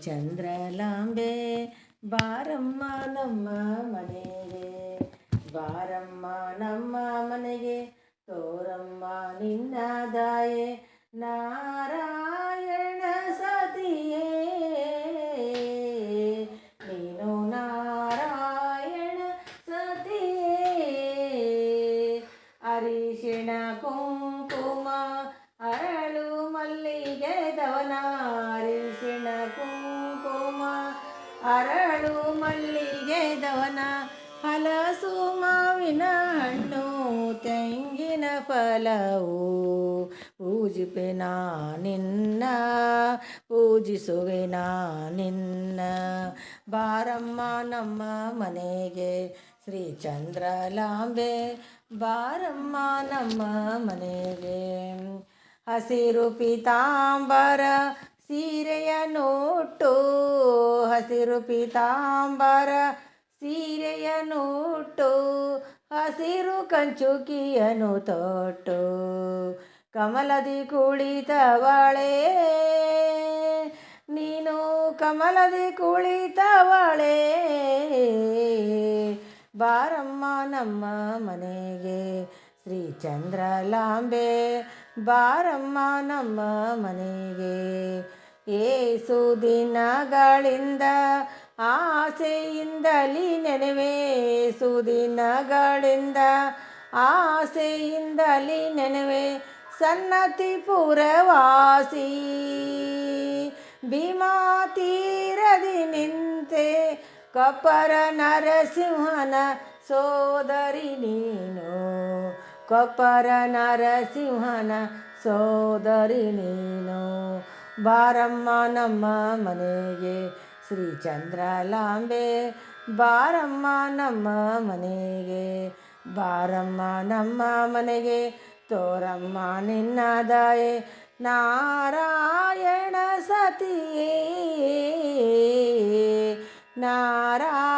ಚಂದ್ರಲಾಂಬೆ ಬಾರಮ್ಮ ನಮ್ಮ ಮನೆಗೆ, ಬಾರಮ್ಮ ನಮ್ಮ ಮನೆಗೆ, ತೋರಮ್ಮ ನಿನ್ನ ದಾಯೆ ನಾರಾಯಣ ಸತಿಯೇ, ನೀನು ನಾರಾಯಣ ಸತಿಯೇ. ಅರಿಶಿಣ ಕುಂಕುಮ ಅರಳು ಮಲ್ಲಿಗೆ ದವನ, ಅರಿಶಿಣ ಕುಂಕುಮ ಅರಳು ಮಲ್ಲಿಗೆ ದವನ, ಹಲಸು ಮಾವಿನ ಹಣ್ಣು ತೆಂಗಿನ ಫಲವು, ಪೂಜಿಪೆ ನಿನ್ನ ಪೂಜಿಸುವೆ ನಿನ್ನ. ಬಾರಮ್ಮ ನಮ್ಮ ಮನೆಗೆ ಶ್ರೀ ಚಂದ್ರಲಾಂಬೆ, ಬಾರಮ್ಮ ನಮ್ಮ ಮನೆಗೆ. ಹಸಿರು ಪೀತಾಂಬರ ಸೀರೆಯನ್ನುಟ್ಟು, ಹಸಿರು ಪೀತಾಂಬರ ಸೀರೆಯನ್ನುಟ್ಟು, ಹಸಿರು ಕಂಚುಕಿಯನ್ನು ತೊಟ್ಟು, ಕಮಲದಿ ಕುಳಿತವಳೆ ನೀನು ಕಮಲದಿ ಕುಳಿತವಳೆ. ಬಾರಮ್ಮ ನಮ್ಮ ಮನೆಗೆ ಶ್ರೀ ಚಂದ್ರಲಾಂಬೆ, ಬಾರಮ್ಮ ನಮ್ಮ ಮನೆಗೆ. ಏಸು ದಿನಗಳಿಂದ ಆಸೆಯಿಂದಲಿ ನೆನೆವೆ, ಸುದಿನಗಳಿಂದ ಆಸೆಯಿಂದಲಿ ನೆನೆವೆ, ಸನ್ನತಿ ಪುರವಾಸಿ ಭೀಮಾ ತೀರದಿ ನಿಂತೆ, ಕೊಪ್ಪರ ನರಸಿಂಹನ ಸೋದರಿ ನೀನು, ಕೊಪ್ಪರ ನರಸಿಂಹನ ಸೋದರಿ ನೀನು. ಬಾರಮ್ಮ ನಮ್ಮ ಮನೆಗೆ ಶ್ರೀ ಚಂದ್ರಲಾಂಬೆ, ಬಾರಮ್ಮ ನಮ್ಮ ಮನೆಗೆ, ಬಾರಮ್ಮ ನಮ್ಮ ಮನೆಗೆ, ತೋರಮ್ಮ ನಿನ್ನ ದಯೆ ನಾರಾಯಣ ಸತಿಯೇ, ನಾರಾಯಣ